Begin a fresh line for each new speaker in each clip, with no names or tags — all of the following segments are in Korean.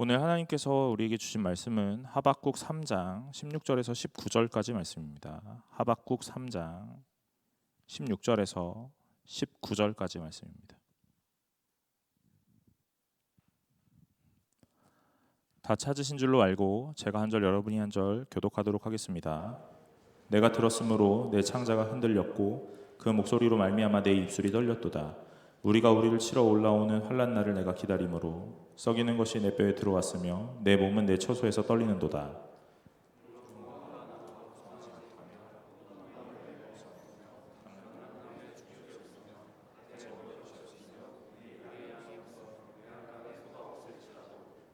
오늘 하나님께서 우리에게 주신 말씀은 하박국 3장 16절에서 19절까지 말씀입니다. 하박국 3장 16절에서 19절까지 말씀입니다. 다 찾으신 줄로 알고 제가 한 절 여러분이 한 절 교독하도록 하겠습니다. 내가 들었으므로 내 창자가 흔들렸고 그 목소리로 말미암아 내 입술이 떨렸도다. 우리가 우리를 치러 올라오는 환난 날을 내가 기다림으로 썩이는 것이 내 뼈에 들어왔으며 내 몸은 내 처소에서 떨리는도다.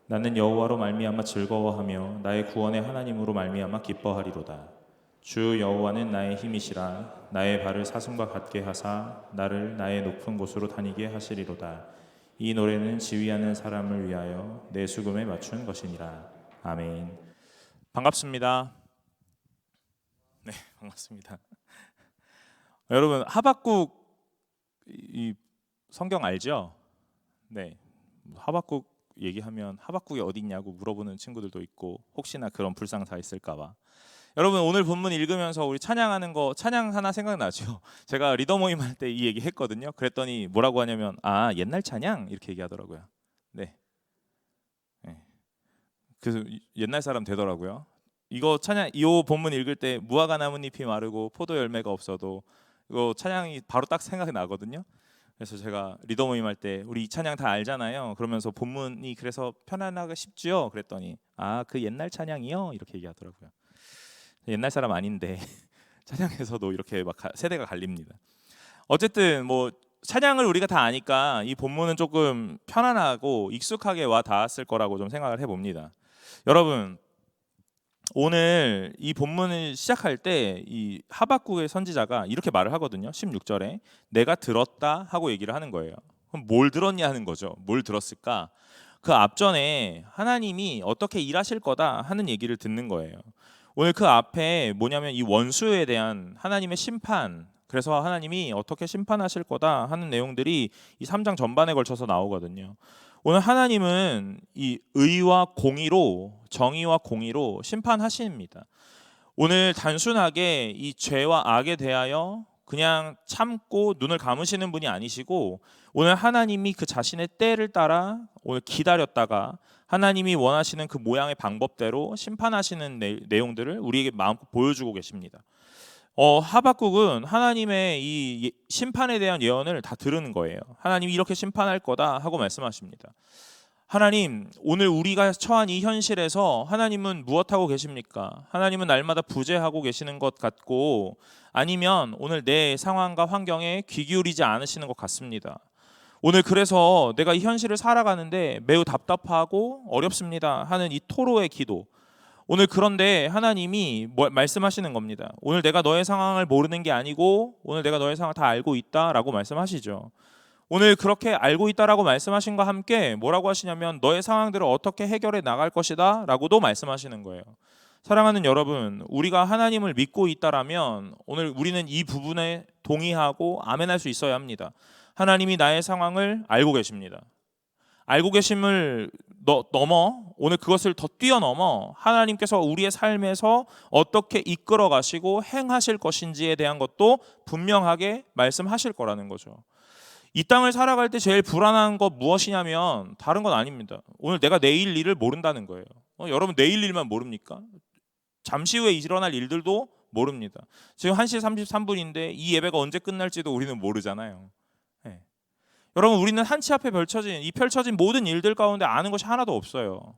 나는 여호와로 말미암아 즐거워하며 나의 구원의 하나님으로 말미암아 기뻐하리로다. 주 여호와는 나의 힘이시라. 나의 발을 사슴과 같게 하사 나를 나의 높은 곳으로 다니게 하시리로다. 이 노래는 지휘하는 사람을 위하여 내 수금에 맞춘 것이니라. 아멘. 반갑습니다. 네, 반갑습니다. 여러분, 하박국 이 성경 알죠? 네, 하박국 얘기하면 하박국이 어디 있냐고 물어보는 친구들도 있고 혹시나 그런 불상사 있을까봐. 여러분, 오늘 본문 읽으면서 우리 찬양하는 거 찬양 하나 생각나죠? 제가 리더 모임 할 때 이 얘기 했거든요. 그랬더니 뭐라고 하냐면 옛날 찬양 이렇게 얘기하더라고요. 네. 그래서 옛날 사람 되더라고요. 이거 찬양 이 본문 읽을 때 무화과 나뭇잎이 마르고 포도 열매가 없어도 이거 찬양이 바로 딱 생각이 나거든요. 그래서 제가 리더 모임 할 때 우리 이 찬양 다 알잖아요. 그러면서 본문이 그래서 편안하고 쉽지요. 그랬더니 그 옛날 찬양이요 이렇게 얘기하더라고요. 옛날 사람 아닌데 찬양에서도 이렇게 막 세대가 갈립니다. 어쨌든 뭐 찬양을 우리가 다 아니까 이 본문은 조금 편안하고 익숙하게 와 닿았을 거라고 좀 생각을 해봅니다. 여러분, 오늘 이 본문을 시작할 때 이 하박국의 선지자가 이렇게 말을 하거든요. 16절에 내가 들었다 하고 얘기를 하는 거예요. 그럼 뭘 들었냐 하는 거죠. 뭘 들었을까? 그 앞전에 하나님이 어떻게 일하실 거다 하는 얘기를 듣는 거예요. 오늘 그 앞에 뭐냐면 이 원수에 대한 하나님의 심판, 그래서 하나님이 어떻게 심판하실 거다 하는 내용들이 이 3장 전반에 걸쳐서 나오거든요. 오늘 하나님은 이 의와 공의로, 정의와 공의로 심판하십니다. 오늘 단순하게 이 죄와 악에 대하여 그냥 참고 눈을 감으시는 분이 아니시고, 오늘 하나님이 그 자신의 때를 따라 오늘 기다렸다가 하나님이 원하시는 그 모양의 방법대로 심판하시는 내용들을 우리에게 마음껏 보여주고 계십니다. 하박국은 하나님의 이 심판에 대한 예언을 다 들은 거예요. 하나님이 이렇게 심판할 거다 하고 말씀하십니다. 하나님, 오늘 우리가 처한 이 현실에서 하나님은 무엇하고 계십니까? 하나님은 날마다 부재하고 계시는 것 같고, 아니면 오늘 내 상황과 환경에 귀 기울이지 않으시는 것 같습니다. 오늘 그래서 내가 이 현실을 살아가는데 매우 답답하고 어렵습니다 하는 이 토로의 기도, 오늘 그런데 하나님이 말씀하시는 겁니다. 오늘 내가 너의 상황을 모르는 게 아니고 오늘 내가 너의 상황을 다 알고 있다라고 말씀하시죠. 오늘 그렇게 알고 있다라고 말씀하신과 함께 뭐라고 하시냐면 너의 상황들을 어떻게 해결해 나갈 것이다 라고도 말씀하시는 거예요. 사랑하는 여러분, 우리가 하나님을 믿고 있다라면 오늘 우리는 이 부분에 동의하고 아멘할 수 있어야 합니다. 하나님이 나의 상황을 알고 계십니다. 알고 계심을 넘어 오늘 그것을 더 뛰어넘어 하나님께서 우리의 삶에서 어떻게 이끌어 가시고 행하실 것인지에 대한 것도 분명하게 말씀하실 거라는 거죠. 이 땅을 살아갈 때 제일 불안한 것 무엇이냐면 다른 건 아닙니다. 오늘 내가 내일 일을 모른다는 거예요. 여러분, 내일 일만 모릅니까? 잠시 후에 일어날 일들도 모릅니다. 지금 1시 33분인데 이 예배가 언제 끝날지도 우리는 모르잖아요. 네. 여러분, 우리는 한치 앞에 펼쳐진 모든 일들 가운데 아는 것이 하나도 없어요.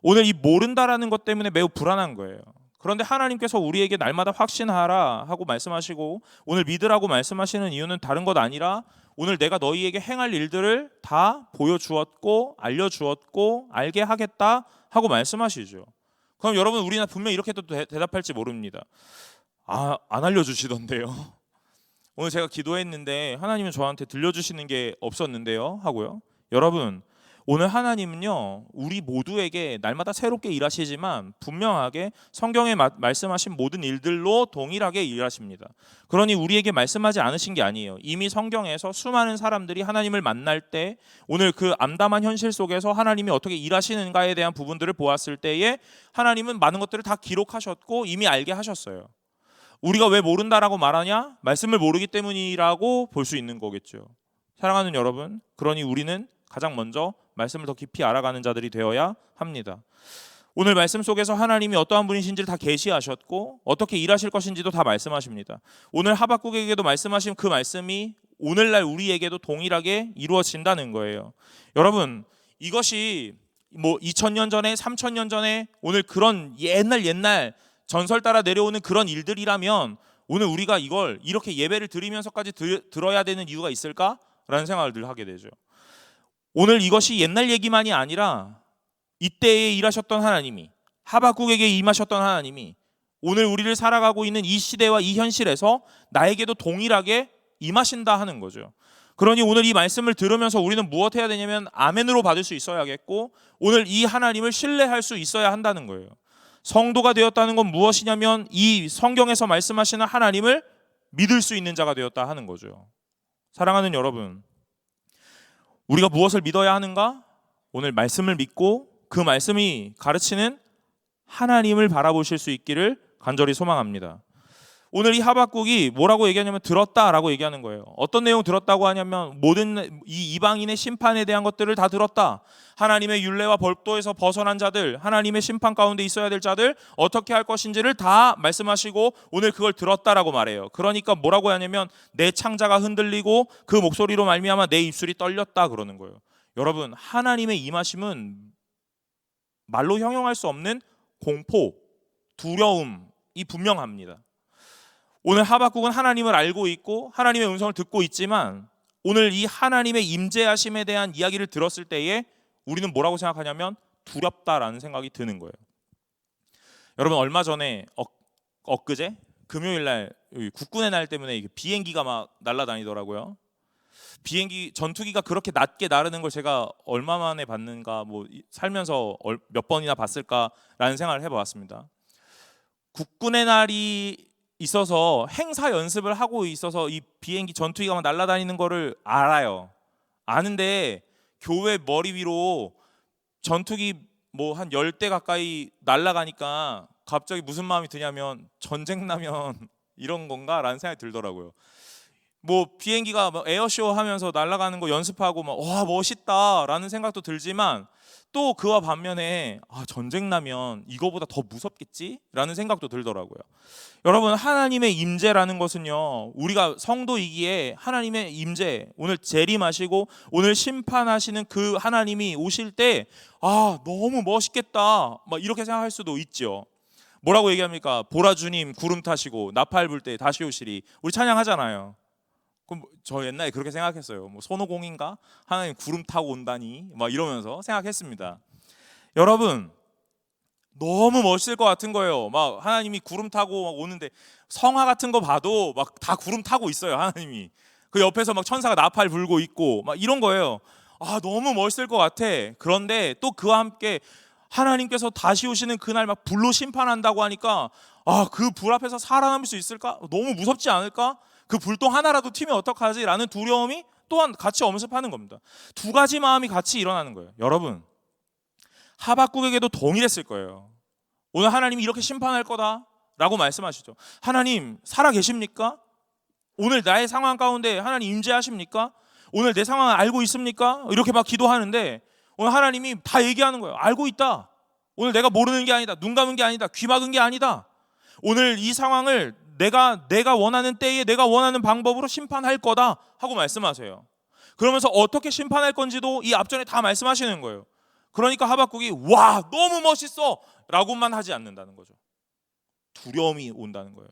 오늘 이 모른다라는 것 때문에 매우 불안한 거예요. 그런데 하나님께서 우리에게 날마다 확신하라 하고 말씀하시고 오늘 믿으라고 말씀하시는 이유는 다른 것 아니라 오늘 내가 너희에게 행할 일들을 다 보여주었고 알려주었고 알게 하겠다 하고 말씀하시죠. 그럼 여러분, 우리는 분명히 이렇게 또 대답할지 모릅니다. 안 알려주시던데요. 오늘 제가 기도했는데 하나님은 저한테 들려주시는 게 없었는데요 하고요. 여러분, 오늘 하나님은요, 우리 모두에게 날마다 새롭게 일하시지만 분명하게 성경에 말씀하신 모든 일들로 동일하게 일하십니다. 그러니 우리에게 말씀하지 않으신 게 아니에요. 이미 성경에서 수많은 사람들이 하나님을 만날 때 오늘 그 암담한 현실 속에서 하나님이 어떻게 일하시는가에 대한 부분들을 보았을 때에 하나님은 많은 것들을 다 기록하셨고 이미 알게 하셨어요. 우리가 왜 모른다라고 말하냐? 말씀을 모르기 때문이라고 볼 수 있는 거겠죠. 사랑하는 여러분, 그러니 우리는 가장 먼저 말씀을 더 깊이 알아가는 자들이 되어야 합니다. 오늘 말씀 속에서 하나님이 어떠한 분이신지를 다 계시하셨고 어떻게 일하실 것인지도 다 말씀하십니다. 오늘 하박국에게도 말씀하신 그 말씀이 오늘날 우리에게도 동일하게 이루어진다는 거예요. 여러분, 이것이 뭐 2000년 전에 3000년 전에 오늘 그런 옛날 전설 따라 내려오는 그런 일들이라면 오늘 우리가 이걸 이렇게 예배를 드리면서까지 들어야 되는 이유가 있을까라는 생각을 늘 하게 되죠. 오늘 이것이 옛날 얘기만이 아니라 이때에 일하셨던 하나님이, 하박국에게 임하셨던 하나님이 오늘 우리를 살아가고 있는 이 시대와 이 현실에서 나에게도 동일하게 임하신다 하는 거죠. 그러니 오늘 이 말씀을 들으면서 우리는 무엇 해야 되냐면 아멘으로 받을 수 있어야겠고 오늘 이 하나님을 신뢰할 수 있어야 한다는 거예요. 성도가 되었다는 건 무엇이냐면 이 성경에서 말씀하시는 하나님을 믿을 수 있는 자가 되었다 하는 거죠. 사랑하는 여러분, 우리가 무엇을 믿어야 하는가? 오늘 말씀을 믿고 그 말씀이 가르치는 하나님을 바라보실 수 있기를 간절히 소망합니다. 오늘 이 하박국이 뭐라고 얘기하냐면 들었다라고 얘기하는 거예요. 어떤 내용 들었다고 하냐면 모든 이 이방인의 심판에 대한 것들을 다 들었다. 하나님의 율례와 법도에서 벗어난 자들, 하나님의 심판 가운데 있어야 될 자들 어떻게 할 것인지를 다 말씀하시고 오늘 그걸 들었다라고 말해요. 그러니까 뭐라고 하냐면 내 창자가 흔들리고 그 목소리로 말미암아 내 입술이 떨렸다 그러는 거예요. 여러분, 하나님의 임하심은 말로 형용할 수 없는 공포, 두려움이 분명합니다. 오늘 하박국은 하나님을 알고 있고 하나님의 음성을 듣고 있지만 오늘 이 하나님의 임재하심에 대한 이야기를 들었을 때에 우리는 뭐라고 생각하냐면 두렵다라는 생각이 드는 거예요. 여러분, 얼마 전에 엊그제 금요일 날 국군의 날 때문에 비행기가 막 날아다니더라고요. 비행기 전투기가 그렇게 낮게 나르는 걸 제가 얼마 만에 봤는가, 뭐 살면서 몇 번이나 봤을까라는 생각을 해보았습니다. 국군의 날이 있어서 행사 연습을 하고 있어서 이 비행기 전투기가 막 날아다니는 거를 알아요. 아는데 교회 머리 위로 전투기 뭐 한 10대 가까이 날아가니까 갑자기 무슨 마음이 드냐면 전쟁 나면 이런 건가? 라는 생각이 들더라고요. 뭐 비행기가 뭐 에어쇼 하면서 날아가는 거 연습하고 막 와 멋있다 라는 생각도 들지만 또 그와 반면에 전쟁 나면 이거보다 더 무섭겠지? 라는 생각도 들더라고요. 여러분, 하나님의 임재라는 것은요, 우리가 성도이기에 하나님의 임재, 오늘 재림하시고 오늘 심판하시는 그 하나님이 오실 때 너무 멋있겠다 막 이렇게 생각할 수도 있죠. 뭐라고 얘기합니까? 보라 주님 구름 타시고 나팔 불 때 다시 오시리, 우리 찬양하잖아요. 그럼 저 옛날에 그렇게 생각했어요. 뭐 손오공인가? 하나님 구름 타고 온다니 막 이러면서 생각했습니다. 여러분, 너무 멋있을 것 같은 거예요. 막 하나님이 구름 타고 막 오는데 성화 같은 거 봐도 막 다 구름 타고 있어요. 하나님이 그 옆에서 막 천사가 나팔 불고 있고 막 이런 거예요. 너무 멋있을 것 같아. 그런데 또 그와 함께 하나님께서 다시 오시는 그날 막 불로 심판한다고 하니까 그 불 앞에서 살아남을 수 있을까? 너무 무섭지 않을까? 그 불똥 하나라도 튀면 어떡하지? 라는 두려움이 또한 같이 엄습하는 겁니다. 두 가지 마음이 같이 일어나는 거예요. 여러분, 하박국에게도 동일했을 거예요. 오늘 하나님이 이렇게 심판할 거다 라고 말씀하시죠. 하나님 살아 계십니까? 오늘 나의 상황 가운데 하나님 임재하십니까? 오늘 내 상황을 알고 있습니까? 이렇게 막 기도하는데 오늘 하나님이 다 얘기하는 거예요. 알고 있다. 오늘 내가 모르는 게 아니다. 눈 감은 게 아니다. 귀 막은 게 아니다. 오늘 이 상황을 내가 원하는 때에 내가 원하는 방법으로 심판할 거다 하고 말씀하세요. 그러면서 어떻게 심판할 건지도 이 앞전에 다 말씀하시는 거예요. 그러니까 하박국이 와 너무 멋있어 라고만 하지 않는다는 거죠. 두려움이 온다는 거예요.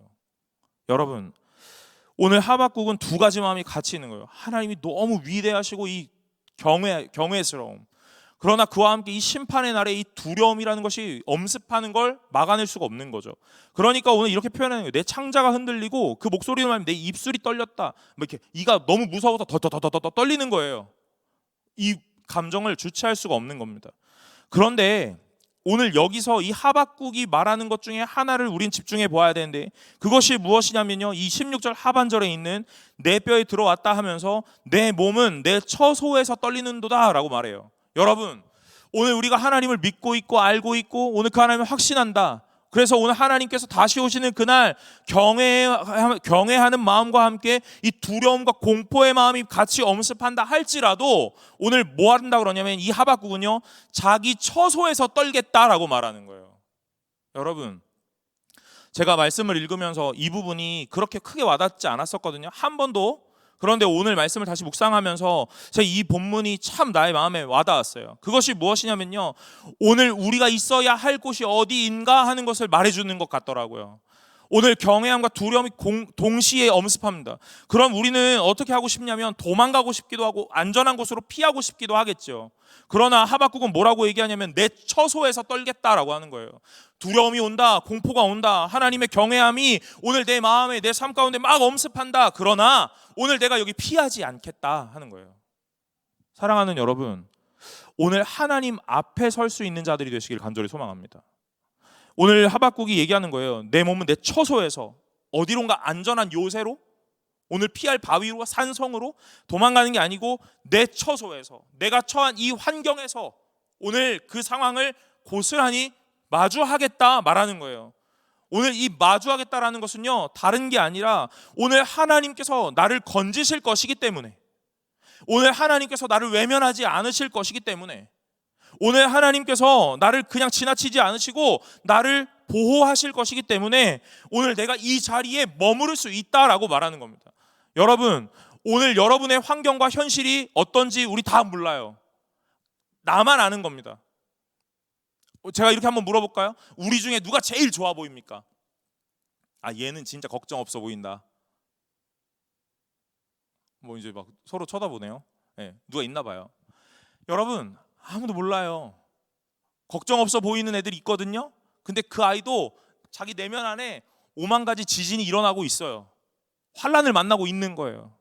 여러분, 오늘 하박국은 두 가지 마음이 같이 있는 거예요. 하나님이 너무 위대하시고 이 경외스러움, 그러나 그와 함께 이 심판의 날에 이 두려움이라는 것이 엄습하는 걸 막아낼 수가 없는 거죠. 그러니까 오늘 이렇게 표현하는 거예요. 내 창자가 흔들리고 그 목소리로 말하면 내 입술이 떨렸다. 이렇게 이가 너무 무서워서 더 떨리는 거예요. 이 감정을 주체할 수가 없는 겁니다. 그런데 오늘 여기서 이 하박국이 말하는 것 중에 하나를 우린 집중해 보아야 되는데, 그것이 무엇이냐면요, 이 16절 하반절에 있는 내 뼈에 들어왔다 하면서 내 몸은 내 처소에서 떨리는도다 라고 말해요. 여러분, 오늘 우리가 하나님을 믿고 있고 알고 있고 오늘 그 하나님을 확신한다. 그래서 오늘 하나님께서 다시 오시는 그날 경외하는 마음과 함께 이 두려움과 공포의 마음이 같이 엄습한다 할지라도 오늘 뭐 한다 그러냐면, 이 하박국은요 자기 처소에서 떨겠다라고 말하는 거예요. 여러분, 제가 말씀을 읽으면서 이 부분이 그렇게 크게 와닿지 않았었거든요, 한 번도. 그런데 오늘 말씀을 다시 묵상하면서 제가 이 본문이 참 나의 마음에 와닿았어요. 그것이 무엇이냐면요, 오늘 우리가 있어야 할 곳이 어디인가 하는 것을 말해주는 것 같더라고요. 오늘 경외함과 두려움이 동시에 엄습합니다. 그럼 우리는 어떻게 하고 싶냐면 도망가고 싶기도 하고 안전한 곳으로 피하고 싶기도 하겠죠. 그러나 하박국은 뭐라고 얘기하냐면 내 처소에서 떨겠다라고 하는 거예요. 두려움이 온다, 공포가 온다, 하나님의 경외함이 오늘 내 마음에, 내 삶 가운데 막 엄습한다. 그러나 오늘 내가 여기 피하지 않겠다 하는 거예요. 사랑하는 여러분, 오늘 하나님 앞에 설 수 있는 자들이 되시길 간절히 소망합니다. 오늘 하박국이 얘기하는 거예요. 내 몸은 내 처소에서, 어디론가 안전한 요새로, 오늘 피할 바위로, 산성으로 도망가는 게 아니고 내 처소에서, 내가 처한 이 환경에서 오늘 그 상황을 고스란히 마주하겠다 말하는 거예요. 오늘 이 마주하겠다라는 것은요, 다른 게 아니라 오늘 하나님께서 나를 건지실 것이기 때문에, 오늘 하나님께서 나를 외면하지 않으실 것이기 때문에, 오늘 하나님께서 나를 그냥 지나치지 않으시고 나를 보호하실 것이기 때문에 오늘 내가 이 자리에 머무를 수 있다라고 말하는 겁니다. 여러분, 오늘 여러분의 환경과 현실이 어떤지 우리 다 몰라요. 나만 아는 겁니다. 제가 이렇게 한번 물어볼까요? 우리 중에 누가 제일 좋아 보입니까? 아, 얘는 진짜 걱정 없어 보인다. 뭐 이제 막 서로 쳐다보네요. 네, 누가 있나 봐요. 여러분, 아무도 몰라요. 걱정 없어 보이는 애들이 있거든요. 근데 그 아이도 자기 내면 안에 5만 가지 지진이 일어나고 있어요. 환란을 만나고 있는 거예요.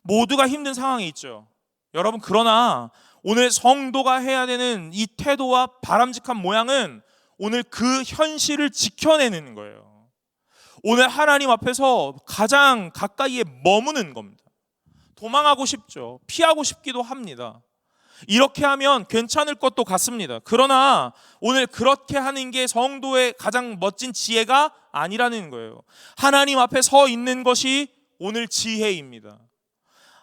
모두가 힘든 상황에 있죠. 여러분, 그러나 오늘 성도가 해야 되는 이 태도와 바람직한 모양은 오늘 그 현실을 지켜내는 거예요. 오늘 하나님 앞에서 가장 가까이에 머무는 겁니다. 도망하고 싶죠. 피하고 싶기도 합니다. 이렇게 하면 괜찮을 것도 같습니다. 그러나 오늘 그렇게 하는 게 성도의 가장 멋진 지혜가 아니라는 거예요. 하나님 앞에 서 있는 것이 오늘 지혜입니다.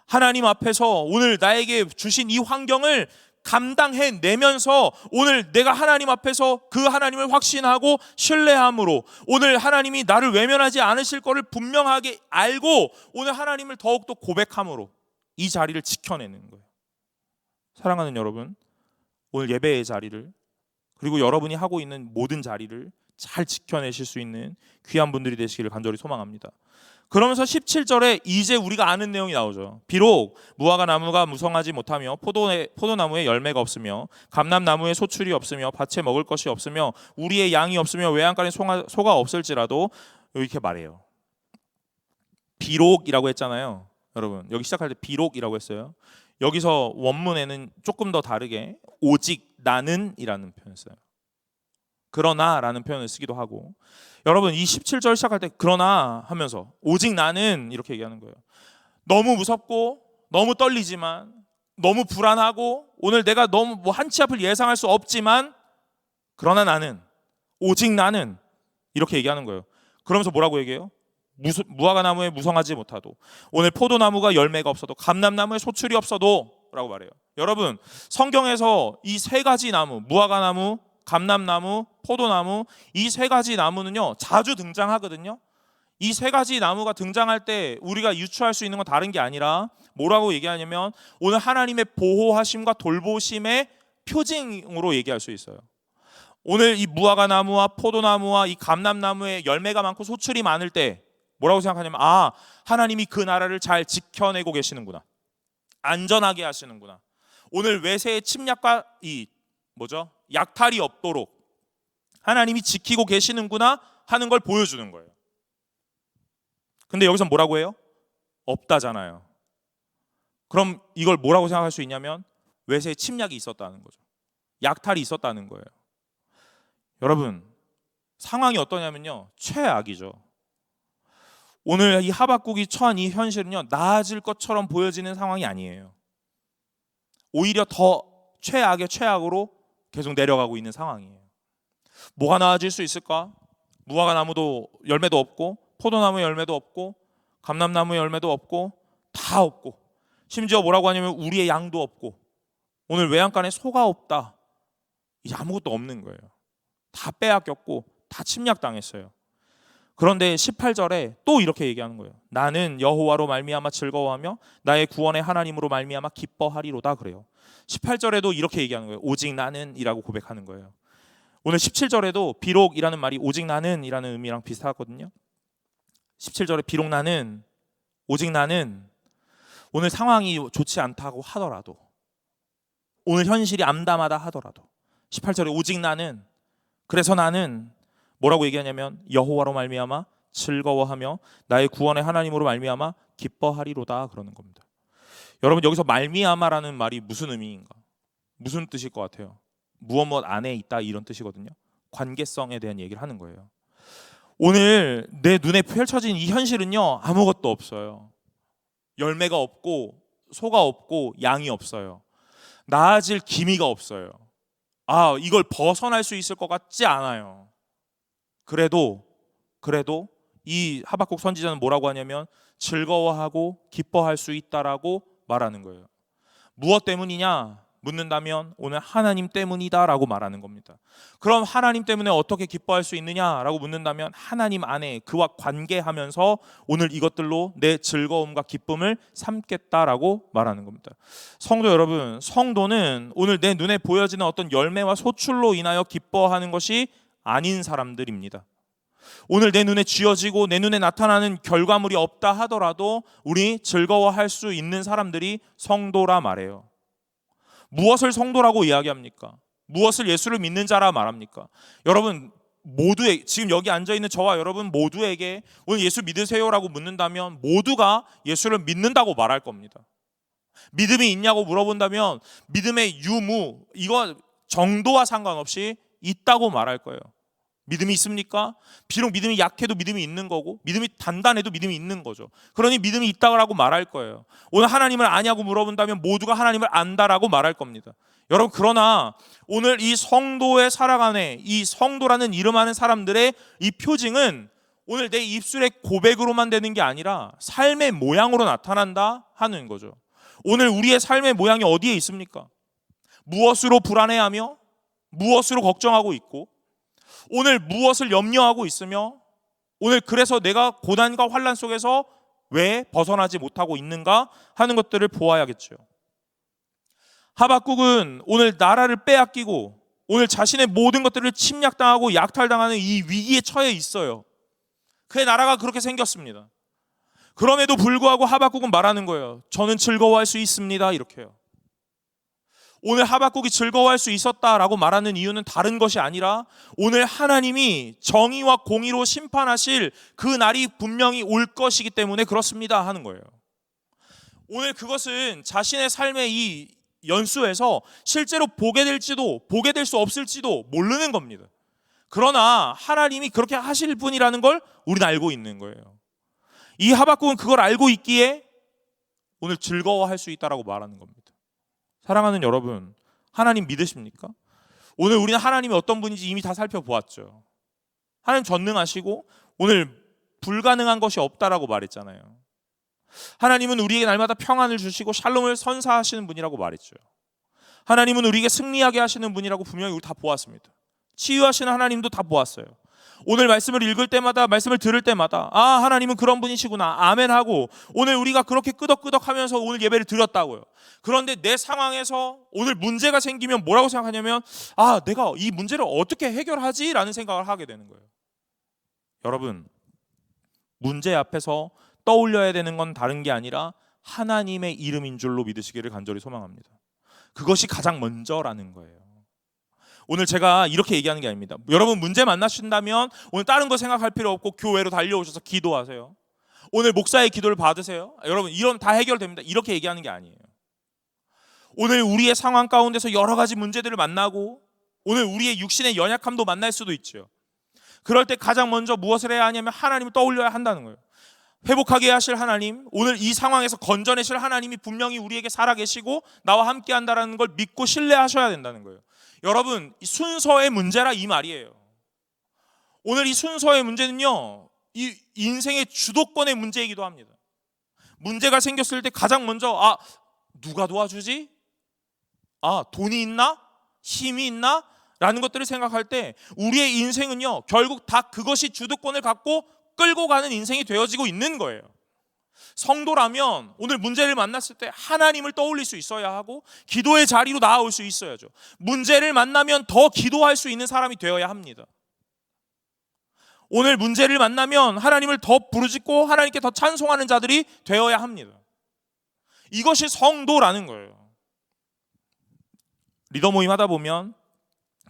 하나님 앞에서 오늘 나에게 주신 이 환경을 감당해내면서 오늘 내가 하나님 앞에서 그 하나님을 확신하고 신뢰함으로 오늘 하나님이 나를 외면하지 않으실 것을 분명하게 알고 오늘 하나님을 더욱더 고백함으로 이 자리를 지켜내는 거예요. 사랑하는 여러분, 오늘 예배의 자리를, 그리고 여러분이 하고 있는 모든 자리를 잘 지켜내실 수 있는 귀한 분들이 되시기를 간절히 소망합니다. 그러면서 17절에 이제 우리가 아는 내용이 나오죠. 비록 무화과 나무가 무성하지 못하며 포도나무에 열매가 없으며 감람나무에 소출이 없으며 밭에 먹을 것이 없으며 우리의 양이 없으며 외양간에 소가 없을지라도, 이렇게 말해요. 비록이라고 했잖아요. 여러분, 여기 시작할 때 비록이라고 했어요. 여기서 원문에는 조금 더 다르게 오직 나는이라는 표현을 써요. 그러나라는 표현을 쓰기도 하고, 여러분 이 17절 시작할 때 그러나 하면서 오직 나는 이렇게 얘기하는 거예요. 너무 무섭고 너무 떨리지만, 너무 불안하고 오늘 내가 너무 한 치 앞을 예상할 수 없지만, 그러나 나는, 오직 나는, 이렇게 얘기하는 거예요. 그러면서 뭐라고 얘기해요? 무화과 나무에 무성하지 못하도, 오늘 포도나무가 열매가 없어도, 감람나무에 소출이 없어도 라고 말해요. 여러분, 성경에서 이 세 가지 나무, 무화과 나무, 감람나무, 포도나무, 이 세 가지 나무는요 자주 등장하거든요. 이 세 가지 나무가 등장할 때 우리가 유추할 수 있는 건 다른 게 아니라 뭐라고 얘기하냐면 오늘 하나님의 보호하심과 돌보심의 표징으로 얘기할 수 있어요. 오늘 이 무화과 나무와 포도나무와 이 감람나무에 열매가 많고 소출이 많을 때 뭐라고 생각하냐면, 아, 하나님이 그 나라를 잘 지켜내고 계시는구나, 안전하게 하시는구나, 오늘 외세의 침략과 이 약탈이 없도록 하나님이 지키고 계시는구나 하는 걸 보여주는 거예요. 근데 여기서 뭐라고 해요? 없다잖아요. 그럼 이걸 뭐라고 생각할 수 있냐면 외세의 침략이 있었다는 거죠. 약탈이 있었다는 거예요. 여러분, 상황이 어떠냐면요, 최악이죠. 오늘 이 하박국이 처한 이 현실은요, 나아질 것처럼 보여지는 상황이 아니에요. 오히려 더 최악의 최악으로 계속 내려가고 있는 상황이에요. 뭐가 나아질 수 있을까? 무화과 나무도 열매도 없고, 포도나무 열매도 없고, 감람나무 열매도 없고, 다 없고, 심지어 뭐라고 하냐면 우리의 양도 없고, 오늘 외양간에 소가 없다. 이제 아무것도 없는 거예요. 다 빼앗겼고 다 침략당했어요. 그런데 18절에 또 이렇게 얘기하는 거예요. 나는 여호와로 말미암아 즐거워하며 나의 구원의 하나님으로 말미암아 기뻐하리로다 그래요. 18절에도 이렇게 얘기하는 거예요. 오직 나는 이라고 고백하는 거예요. 오늘 17절에도 비록이라는 말이 오직 나는 이라는 의미랑 비슷하거든요. 17절에 비록 나는, 오직 나는, 오늘 상황이 좋지 않다고 하더라도, 오늘 현실이 암담하다 하더라도 18절에 오직 나는, 그래서 나는 뭐라고 얘기하냐면 여호와로 말미암아 즐거워하며 나의 구원의 하나님으로 말미암아 기뻐하리로다 그러는 겁니다. 여러분, 여기서 말미암아라는 말이 무슨 의미인가? 무슨 뜻일 것 같아요? 무엇 안에 있다 이런 뜻이거든요. 관계성에 대한 얘기를 하는 거예요. 오늘 내 눈에 펼쳐진 이 현실은요, 아무것도 없어요. 열매가 없고 소가 없고 양이 없어요. 나아질 기미가 없어요. 이걸 벗어날 수 있을 것 같지 않아요. 그래도 이 하박국 선지자는 뭐라고 하냐면 즐거워하고 기뻐할 수 있다라고 말하는 거예요. 무엇 때문이냐 묻는다면 오늘 하나님 때문이다라고 말하는 겁니다. 그럼 하나님 때문에 어떻게 기뻐할 수 있느냐라고 묻는다면 하나님 안에 그와 관계하면서 오늘 이것들로 내 즐거움과 기쁨을 삼겠다라고 말하는 겁니다. 성도 여러분, 성도는 오늘 내 눈에 보여지는 어떤 열매와 소출로 인하여 기뻐하는 것이 아닌 사람들입니다. 오늘 내 눈에 쥐어지고 내 눈에 나타나는 결과물이 없다 하더라도 우리 즐거워할 수 있는 사람들이 성도라 말해요. 무엇을 성도라고 이야기합니까? 무엇을 예수를 믿는 자라 말합니까? 여러분 모두의, 지금 여기 앉아있는 저와 여러분 모두에게 오늘 예수 믿으세요라고 묻는다면 모두가 예수를 믿는다고 말할 겁니다. 믿음이 있냐고 물어본다면 믿음의 유무, 이거 정도와 상관없이 있다고 말할 거예요. 믿음이 있습니까? 비록 믿음이 약해도 믿음이 있는 거고 믿음이 단단해도 믿음이 있는 거죠. 그러니 믿음이 있다고 말할 거예요. 오늘 하나님을 아냐고 물어본다면 모두가 하나님을 안다라고 말할 겁니다. 여러분, 그러나 오늘 이 성도의 살아가는 이 성도라는 이름하는 사람들의 이 표징은 오늘 내 입술의 고백으로만 되는 게 아니라 삶의 모양으로 나타난다 하는 거죠. 오늘 우리의 삶의 모양이 어디에 있습니까? 무엇으로 불안해하며 무엇으로 걱정하고 있고 오늘 무엇을 염려하고 있으며 오늘 그래서 내가 고난과 환난 속에서 왜 벗어나지 못하고 있는가 하는 것들을 보아야겠죠. 하박국은 오늘 나라를 빼앗기고 오늘 자신의 모든 것들을 침략당하고 약탈당하는 이 위기에 처해 있어요. 그의 나라가 그렇게 생겼습니다. 그럼에도 불구하고 하박국은 말하는 거예요. 저는 즐거워할 수 있습니다. 이렇게요. 오늘 하박국이 즐거워할 수 있었다라고 말하는 이유는 다른 것이 아니라 오늘 하나님이 정의와 공의로 심판하실 그 날이 분명히 올 것이기 때문에 그렇습니다 하는 거예요. 오늘 그것은 자신의 삶의 이 연수에서 실제로 보게 될지도 보게 될 수 없을지도 모르는 겁니다. 그러나 하나님이 그렇게 하실 분이라는 걸 우리는 알고 있는 거예요. 이 하박국은 그걸 알고 있기에 오늘 즐거워할 수 있다라고 말하는 겁니다. 사랑하는 여러분, 하나님 믿으십니까? 오늘 우리는 하나님이 어떤 분인지 이미 다 살펴보았죠. 하나님 전능하시고 오늘 불가능한 것이 없다라고 말했잖아요. 하나님은 우리에게 날마다 평안을 주시고 샬롬을 선사하시는 분이라고 말했죠. 하나님은 우리에게 승리하게 하시는 분이라고 분명히 우리 다 보았습니다. 치유하시는 하나님도 다 보았어요. 오늘 말씀을 읽을 때마다, 말씀을 들을 때마다 하나님은 그런 분이시구나 아멘 하고 오늘 우리가 그렇게 끄덕끄덕하면서 오늘 예배를 드렸다고요. 그런데 내 상황에서 오늘 문제가 생기면 뭐라고 생각하냐면 내가 이 문제를 어떻게 해결하지? 라는 생각을 하게 되는 거예요. 여러분, 문제 앞에서 떠올려야 되는 건 다른 게 아니라 하나님의 이름인 줄로 믿으시기를 간절히 소망합니다. 그것이 가장 먼저라는 거예요. 오늘 제가 이렇게 얘기하는 게 아닙니다. 여러분 문제 만나신다면 오늘 다른 거 생각할 필요 없고 교회로 달려오셔서 기도하세요. 오늘 목사의 기도를 받으세요. 여러분 이런 다 해결됩니다. 이렇게 얘기하는 게 아니에요. 오늘 우리의 상황 가운데서 여러 가지 문제들을 만나고 오늘 우리의 육신의 연약함도 만날 수도 있죠. 그럴 때 가장 먼저 무엇을 해야 하냐면 하나님을 떠올려야 한다는 거예요. 회복하게 하실 하나님, 오늘 이 상황에서 건져내실 하나님이 분명히 우리에게 살아계시고 나와 함께 한다는 걸 믿고 신뢰하셔야 된다는 거예요. 여러분, 이 순서의 문제라 이 말이에요. 오늘 이 순서의 문제는요, 이 인생의 주도권의 문제이기도 합니다. 문제가 생겼을 때 가장 먼저 누가 도와주지? 돈이 있나? 힘이 있나? 라는 것들을 생각할 때 우리의 인생은요, 결국 다 그것이 주도권을 갖고 끌고 가는 인생이 되어지고 있는 거예요. 성도라면 오늘 문제를 만났을 때 하나님을 떠올릴 수 있어야 하고 기도의 자리로 나아올 수 있어야죠. 문제를 만나면 더 기도할 수 있는 사람이 되어야 합니다. 오늘 문제를 만나면 하나님을 더 부르짖고 하나님께 더 찬송하는 자들이 되어야 합니다. 이것이 성도라는 거예요. 리더 모임 하다 보면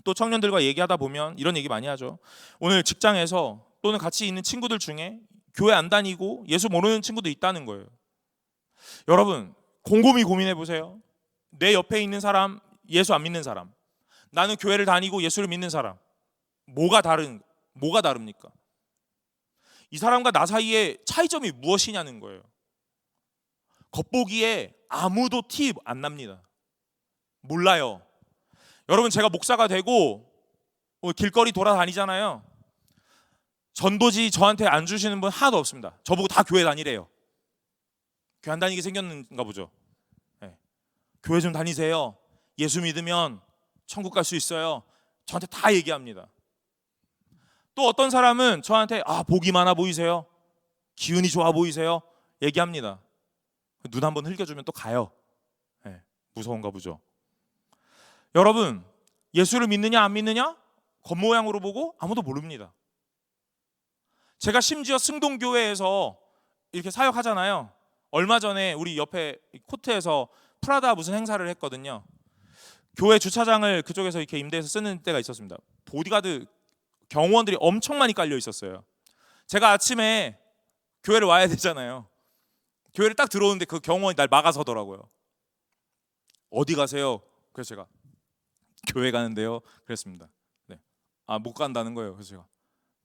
또 청년들과 얘기하다 보면 이런 얘기 많이 하죠. 오늘 직장에서 또는 같이 있는 친구들 중에 교회 안 다니고 예수 모르는 친구도 있다는 거예요. 여러분, 곰곰이 고민해 보세요. 내 옆에 있는 사람, 예수 안 믿는 사람, 나는 교회를 다니고 예수를 믿는 사람, 뭐가 다릅니까? 이 사람과 나 사이에 차이점이 무엇이냐는 거예요. 겉보기에 아무도 티 안 납니다. 몰라요. 여러분, 제가 목사가 되고 길거리 돌아다니잖아요. 전도지 저한테 안 주시는 분 하나도 없습니다. 저보고 다 교회 다니래요. 교회 안 다니게 생겼는가 보죠. 네. 교회 좀 다니세요. 예수 믿으면 천국 갈 수 있어요. 저한테 다 얘기합니다. 또 어떤 사람은 저한테 복이 많아 보이세요? 기운이 좋아 보이세요? 얘기합니다. 눈 한번 흘겨주면 또 가요. 네. 무서운가 보죠. 여러분, 예수를 믿느냐 안 믿느냐? 겉모양으로 보고 아무도 모릅니다. 제가 심지어 승동교회에서 이렇게 사역하잖아요. 얼마 전에 우리 옆에 코트에서 프라다 무슨 행사를 했거든요. 교회 주차장을 그쪽에서 이렇게 임대해서 쓰는 때가 있었습니다. 보디가드 경호원들이 엄청 많이 깔려 있었어요. 제가 아침에 교회를 와야 되잖아요. 교회를 딱 들어오는데 그 경호원이 날 막아서더라고요. 어디 가세요? 그래서 제가 교회 가는데요. 그랬습니다. 네. 못 간다는 거예요. 그래서 제가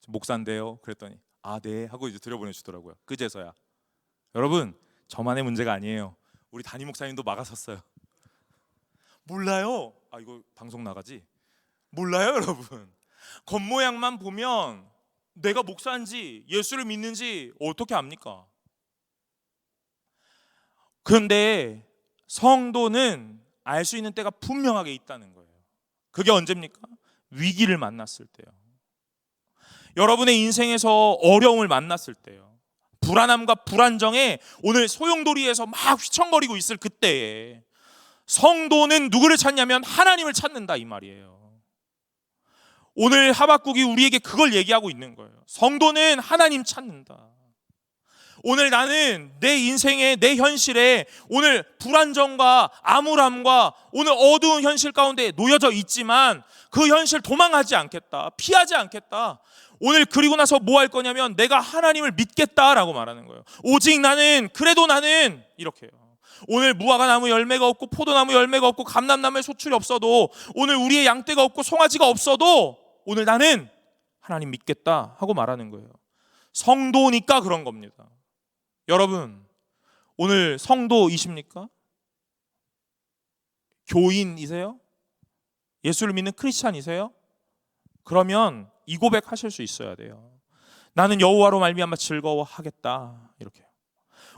목사인데요. 그랬더니 네 하고 이제 들여보내주더라고요. 그제서야. 여러분, 저만의 문제가 아니에요. 우리 담임 목사님도 막아섰어요. 몰라요. 이거 방송 나가지? 몰라요, 여러분. 겉모양만 보면 내가 목사인지 예수를 믿는지 어떻게 압니까? 그런데 성도는 알 수 있는 때가 분명하게 있다는 거예요. 그게 언제입니까? 위기를 만났을 때요. 여러분의 인생에서 어려움을 만났을 때요. 불안함과 불안정에 오늘 소용돌이에서 막 휘청거리고 있을 그때에 성도는 누구를 찾냐면 하나님을 찾는다 이 말이에요. 오늘 하박국이 우리에게 그걸 얘기하고 있는 거예요. 성도는 하나님 찾는다. 오늘 나는 내 인생의 내 현실에 오늘 불안정과 암울함과 오늘 어두운 현실 가운데 놓여져 있지만 그 현실 도망하지 않겠다. 피하지 않겠다. 오늘 그리고 나서 뭐 할 거냐면 내가 하나님을 믿겠다라고 말하는 거예요. 오직 그래도 나는 이렇게요. 오늘 무화과 나무 열매가 없고 포도나무 열매가 없고 감람나무에 소출이 없어도 오늘 우리의 양떼가 없고 송아지가 없어도 오늘 나는 하나님 믿겠다 하고 말하는 거예요. 성도니까 그런 겁니다. 여러분, 오늘 성도이십니까? 교인이세요? 예수를 믿는 크리스찬이세요? 그러면 이 고백하실 수 있어야 돼요. 나는 여호와로 말미암아 즐거워하겠다. 이렇게.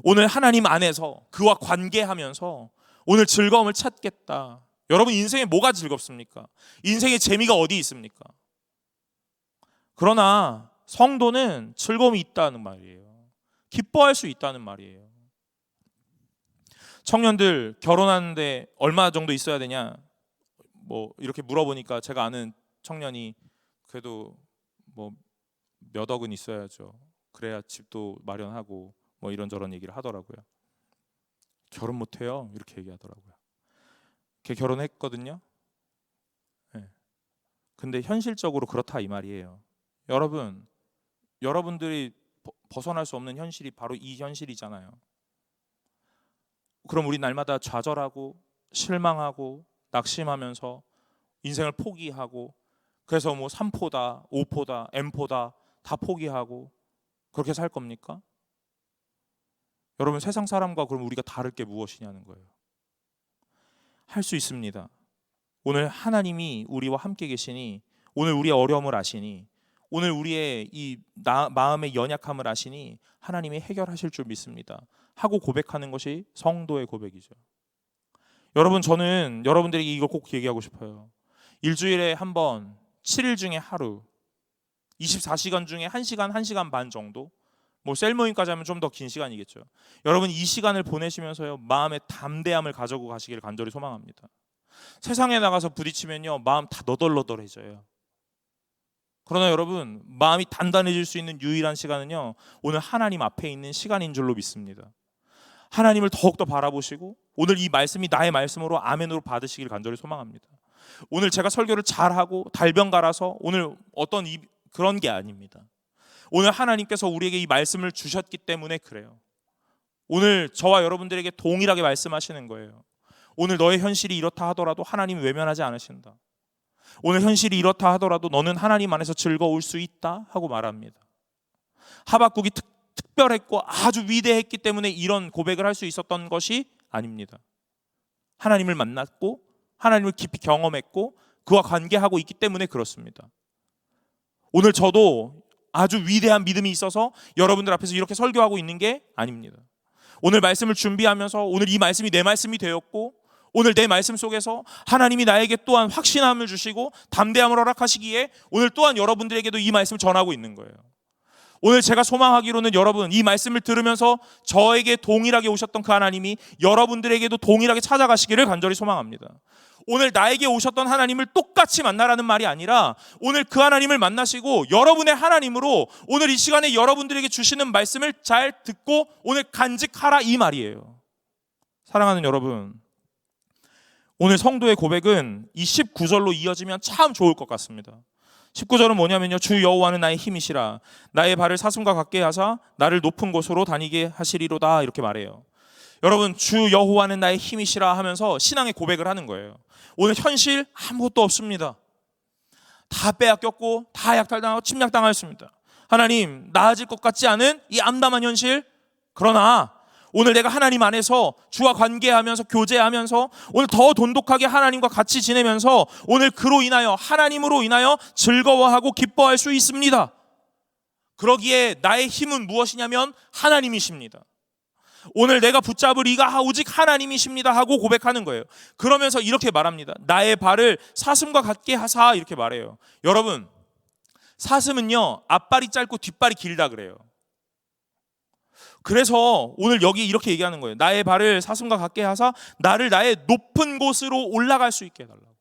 오늘 하나님 안에서 그와 관계하면서 오늘 즐거움을 찾겠다. 여러분, 인생에 뭐가 즐겁습니까? 인생의 재미가 어디 있습니까? 그러나 성도는 즐거움이 있다는 말이에요. 기뻐할 수 있다는 말이에요. 청년들 결혼하는데 얼마 정도 있어야 되냐? 이렇게 물어보니까 제가 아는 청년이 그래도 몇 억은 있어야죠. 그래야 집도 마련하고 이런저런 얘기를 하더라고요. 결혼 못해요. 이렇게 얘기하더라고요. 걔 결혼했거든요. 네. 근데 현실적으로 그렇다 이 말이에요. 여러분들이 벗어날 수 없는 현실이 바로 이 현실이잖아요. 그럼 우리 날마다 좌절하고 실망하고 낙심하면서 인생을 포기하고, 그래서 뭐 3포다, 5포다, M포다 다 포기하고 그렇게 살 겁니까? 여러분, 세상 사람과 그럼 우리가 다를 게 무엇이냐는 거예요. 할 수 있습니다. 오늘 하나님이 우리와 함께 계시니, 오늘 우리의 어려움을 아시니, 오늘 우리의 이 마음의 연약함을 아시니 하나님이 해결하실 줄 믿습니다 하고 고백하는 것이 성도의 고백이죠. 여러분, 저는 여러분들에게 이걸 꼭 얘기하고 싶어요. 일주일에 한 번, 7일 중에 하루, 24시간 중에 1시간, 1시간 반 정도, 뭐 셀 모임까지 하면 좀 더 긴 시간이겠죠. 여러분, 이 시간을 보내시면서요, 마음의 담대함을 가지고 가시기를 간절히 소망합니다. 세상에 나가서 부딪히면요, 마음 다 너덜너덜해져요. 그러나 여러분, 마음이 단단해질 수 있는 유일한 시간은요, 오늘 하나님 앞에 있는 시간인 줄로 믿습니다. 하나님을 더욱더 바라보시고 오늘 이 말씀이 나의 말씀으로 아멘으로 받으시길 간절히 소망합니다. 오늘 제가 설교를 잘하고 달변가라서 오늘 어떤 그런 게 아닙니다. 오늘 하나님께서 우리에게 이 말씀을 주셨기 때문에 그래요. 오늘 저와 여러분들에게 동일하게 말씀하시는 거예요. 오늘 너의 현실이 이렇다 하더라도 하나님이 외면하지 않으신다. 오늘 현실이 이렇다 하더라도 너는 하나님 안에서 즐거울 수 있다 하고 말합니다. 하박국이 특별했고 아주 위대했기 때문에 이런 고백을 할 수 있었던 것이 아닙니다. 하나님을 만났고 하나님을 깊이 경험했고 그와 관계하고 있기 때문에 그렇습니다. 오늘 저도 아주 위대한 믿음이 있어서 여러분들 앞에서 이렇게 설교하고 있는 게 아닙니다. 오늘 말씀을 준비하면서 오늘 이 말씀이 내 말씀이 되었고, 오늘 내 말씀 속에서 하나님이 나에게 또한 확신함을 주시고 담대함을 허락하시기에 오늘 또한 여러분들에게도 이 말씀을 전하고 있는 거예요. 오늘 제가 소망하기로는 여러분, 이 말씀을 들으면서 저에게 동일하게 오셨던 그 하나님이 여러분들에게도 동일하게 찾아가시기를 간절히 소망합니다. 오늘 나에게 오셨던 하나님을 똑같이 만나라는 말이 아니라 오늘 그 하나님을 만나시고 여러분의 하나님으로 오늘 이 시간에 여러분들에게 주시는 말씀을 잘 듣고 오늘 간직하라, 이 말이에요. 사랑하는 여러분, 오늘 성도의 고백은 이 19절로 이어지면 참 좋을 것 같습니다. 19절은 뭐냐면요, 주 여호와는 나의 힘이시라 나의 발을 사슴과 같게 하사 나를 높은 곳으로 다니게 하시리로다, 이렇게 말해요. 여러분, 주 여호와는 나의 힘이시라 하면서 신앙의 고백을 하는 거예요. 오늘 현실 아무것도 없습니다. 다 빼앗겼고 다 약탈당하고 침략당하였습니다. 하나님, 나아질 것 같지 않은 이 암담한 현실, 그러나 오늘 내가 하나님 안에서 주와 관계하면서 교제하면서 오늘 더 돈독하게 하나님과 같이 지내면서 오늘 그로 인하여 하나님으로 인하여 즐거워하고 기뻐할 수 있습니다. 그러기에 나의 힘은 무엇이냐면 하나님이십니다. 오늘 내가 붙잡을 이가 오직 하나님이십니다 하고 고백하는 거예요. 그러면서 이렇게 말합니다. 나의 발을 사슴과 같게 하사, 이렇게 말해요. 여러분, 사슴은요 앞발이 짧고 뒷발이 길다 그래요. 그래서 오늘 여기 이렇게 얘기하는 거예요. 나의 발을 사슴과 같게 하사 나를 나의 높은 곳으로 올라갈 수 있게 해달라고.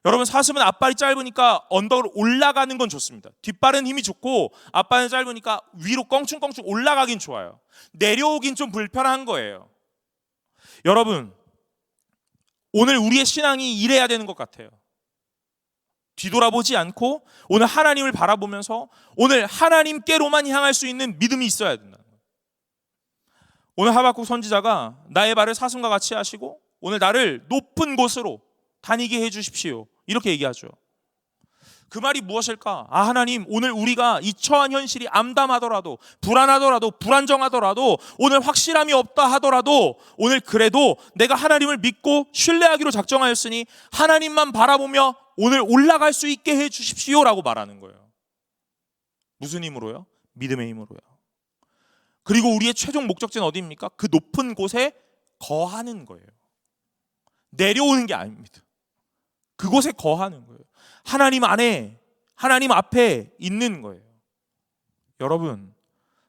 여러분, 사슴은 앞발이 짧으니까 언덕을 올라가는 건 좋습니다. 뒷발은 힘이 좋고 앞발은 짧으니까 위로 껑충껑충 올라가긴 좋아요. 내려오긴 좀 불편한 거예요. 여러분, 오늘 우리의 신앙이 이래야 되는 것 같아요. 뒤돌아보지 않고 오늘 하나님을 바라보면서 오늘 하나님께로만 향할 수 있는 믿음이 있어야 된다. 오늘 하박국 선지자가 나의 발을 사슴과 같이 하시고 오늘 나를 높은 곳으로 다니게 해주십시오, 이렇게 얘기하죠. 그 말이 무엇일까? 하나님, 오늘 우리가 이 처한 현실이 암담하더라도 불안하더라도 불안정하더라도 오늘 확실함이 없다 하더라도 오늘 그래도 내가 하나님을 믿고 신뢰하기로 작정하였으니 하나님만 바라보며 오늘 올라갈 수 있게 해주십시오라고 말하는 거예요. 무슨 힘으로요? 믿음의 힘으로요. 그리고 우리의 최종 목적지는 어디입니까? 그 높은 곳에 거하는 거예요. 내려오는 게 아닙니다. 그곳에 거하는 거예요. 하나님 안에, 하나님 앞에 있는 거예요. 여러분,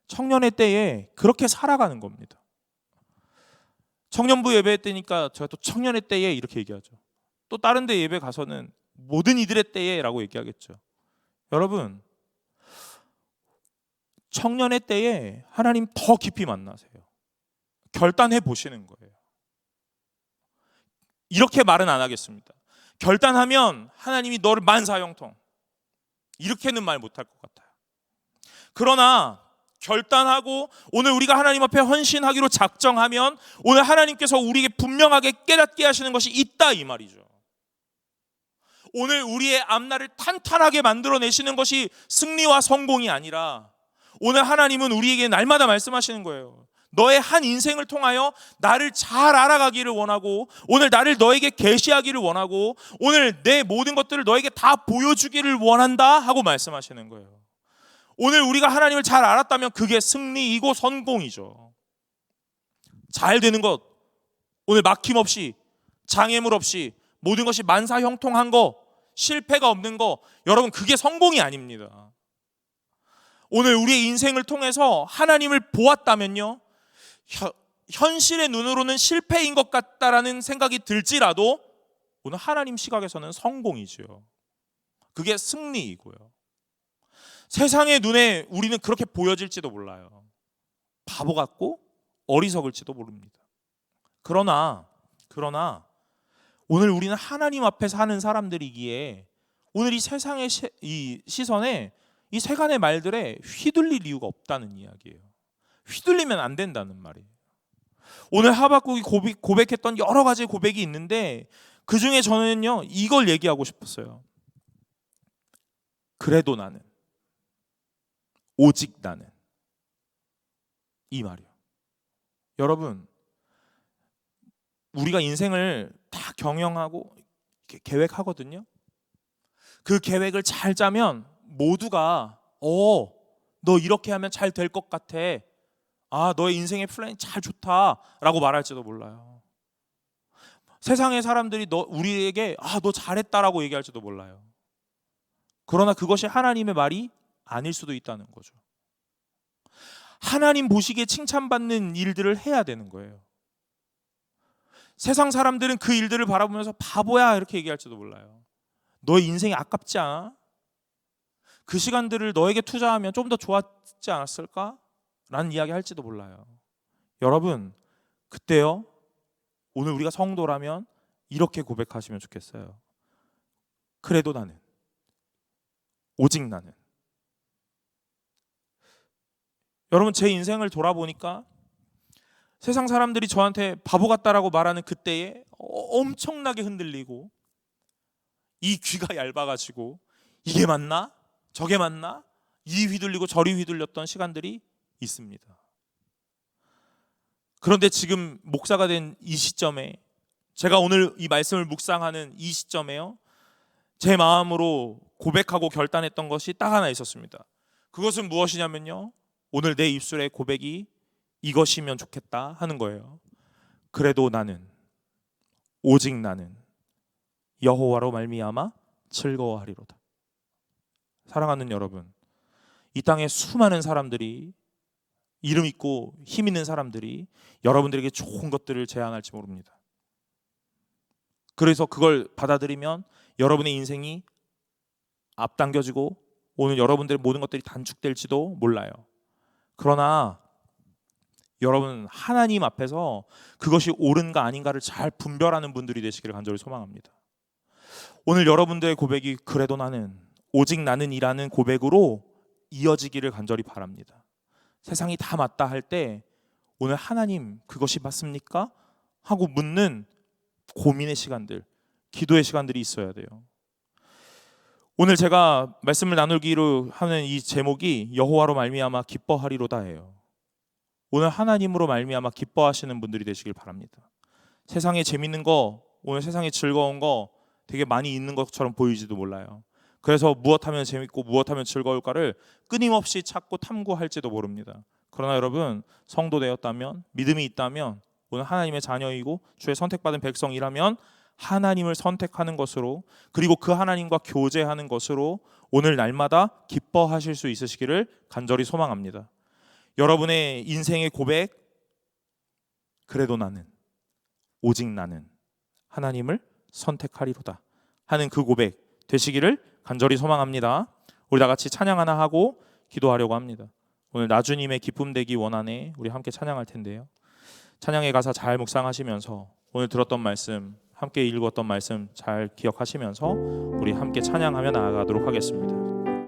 청년의 때에 그렇게 살아가는 겁니다. 청년부 예배 때니까 제가 또 청년의 때에 이렇게 얘기하죠. 또 다른 데 예배 가서는 모든 이들의 때에 라고 얘기하겠죠. 여러분, 청년의 때에 하나님 더 깊이 만나세요. 결단해 보시는 거예요. 이렇게 말은 안 하겠습니다. 결단하면 하나님이 너를 만사형통, 이렇게는 말 못할 것 같아요. 그러나 결단하고 오늘 우리가 하나님 앞에 헌신하기로 작정하면 오늘 하나님께서 우리에게 분명하게 깨닫게 하시는 것이 있다 이 말이죠. 오늘 우리의 앞날을 탄탄하게 만들어내시는 것이 승리와 성공이 아니라 오늘 하나님은 우리에게 날마다 말씀하시는 거예요. 너의 한 인생을 통하여 나를 잘 알아가기를 원하고 오늘 나를 너에게 계시하기를 원하고 오늘 내 모든 것들을 너에게 다 보여주기를 원한다 하고 말씀하시는 거예요. 오늘 우리가 하나님을 잘 알았다면 그게 승리이고 성공이죠. 잘 되는 것, 오늘 막힘없이 장애물 없이 모든 것이 만사형통한 거, 실패가 없는 거, 여러분 그게 성공이 아닙니다. 오늘 우리의 인생을 통해서 하나님을 보았다면요, 현실의 눈으로는 실패인 것 같다라는 생각이 들지라도 오늘 하나님 시각에서는 성공이죠. 그게 승리이고요. 세상의 눈에 우리는 그렇게 보여질지도 몰라요. 바보 같고 어리석을지도 모릅니다. 그러나 오늘 우리는 하나님 앞에 사는 사람들이기에 오늘 이 세상의 이 시선에 이 세간의 말들에 휘둘릴 이유가 없다는 이야기예요. 휘둘리면 안 된다는 말이에요. 오늘 하박국이 고백했던 여러 가지 고백이 있는데 그 중에 저는요 이걸 얘기하고 싶었어요. 그래도 나는, 오직 나는, 이 말이에요. 여러분, 우리가 인생을 다 경영하고 계획하거든요. 그 계획을 잘 짜면 모두가 너 이렇게 하면 잘 될 것 같아, 너의 인생의 플랜이 잘 좋다라고 말할지도 몰라요. 세상의 사람들이 우리에게 너 잘했다라고 얘기할지도 몰라요. 그러나 그것이 하나님의 말이 아닐 수도 있다는 거죠. 하나님 보시기에 칭찬받는 일들을 해야 되는 거예요. 세상 사람들은 그 일들을 바라보면서 바보야 이렇게 얘기할지도 몰라요. 너의 인생이 아깝지 않아? 그 시간들을 너에게 투자하면 좀 더 좋았지 않았을까? 라는 이야기 할지도 몰라요. 여러분, 그때요 오늘 우리가 성도라면 이렇게 고백하시면 좋겠어요. 그래도 나는, 오직 나는. 여러분, 제 인생을 돌아보니까 세상 사람들이 저한테 바보 같다라고 말하는 그때에 엄청나게 흔들리고 이 귀가 얇아가지고 이게 맞나? 저게 맞나? 이 휘둘리고 저리 휘둘렸던 시간들이 있습니다. 그런데 지금 목사가 된 이 시점에, 제가 오늘 이 말씀을 묵상하는 이 시점에요, 제 마음으로 고백하고 결단했던 것이 딱 하나 있었습니다. 그것은 무엇이냐면요, 오늘 내 입술의 고백이 이것이면 좋겠다 하는 거예요. 그래도 나는, 오직 나는 여호와로 말미암아 즐거워하리로다. 사랑하는 여러분, 이 땅에 수많은 사람들이, 이름 있고 힘 있는 사람들이 여러분들에게 좋은 것들을 제안할지 모릅니다. 그래서 그걸 받아들이면 여러분의 인생이 앞당겨지고 오늘 여러분들의 모든 것들이 단축될지도 몰라요. 그러나 여러분, 하나님 앞에서 그것이 옳은가 아닌가를 잘 분별하는 분들이 되시기를 간절히 소망합니다. 오늘 여러분들의 고백이 그래도 나는, 오직 나는이라는 고백으로 이어지기를 간절히 바랍니다. 세상이 다 맞다 할 때 오늘 하나님 그것이 맞습니까? 하고 묻는 고민의 시간들, 기도의 시간들이 있어야 돼요. 오늘 제가 말씀을 나누기로 하는 이 제목이 여호와로 말미암아 기뻐하리로다예요. 오늘 하나님으로 말미암아 기뻐하시는 분들이 되시길 바랍니다. 세상에 재밌는 거, 오늘 세상에 즐거운 거 되게 많이 있는 것처럼 보이지도 몰라요. 그래서 무엇하면 재밌고 무엇하면 즐거울까를 끊임없이 찾고 탐구할지도 모릅니다. 그러나 여러분, 성도 되었다면, 믿음이 있다면, 오늘 하나님의 자녀이고 주의 선택받은 백성이라면 하나님을 선택하는 것으로, 그리고 그 하나님과 교제하는 것으로 오늘 날마다 기뻐하실 수 있으시기를 간절히 소망합니다. 여러분의 인생의 고백, 그래도 나는, 오직 나는 하나님을 선택하리로다 하는 그 고백 되시기를 간절히 소망합니다. 우리 다 같이 찬양 하나 하고 기도하려고 합니다. 오늘 나주님의 기쁨 되기 원하네, 우리 함께 찬양할 텐데요, 찬양의 가사 잘 묵상하시면서 오늘 들었던 말씀, 함께 읽었던 말씀 잘 기억하시면서 우리 함께 찬양하며 나아가도록 하겠습니다.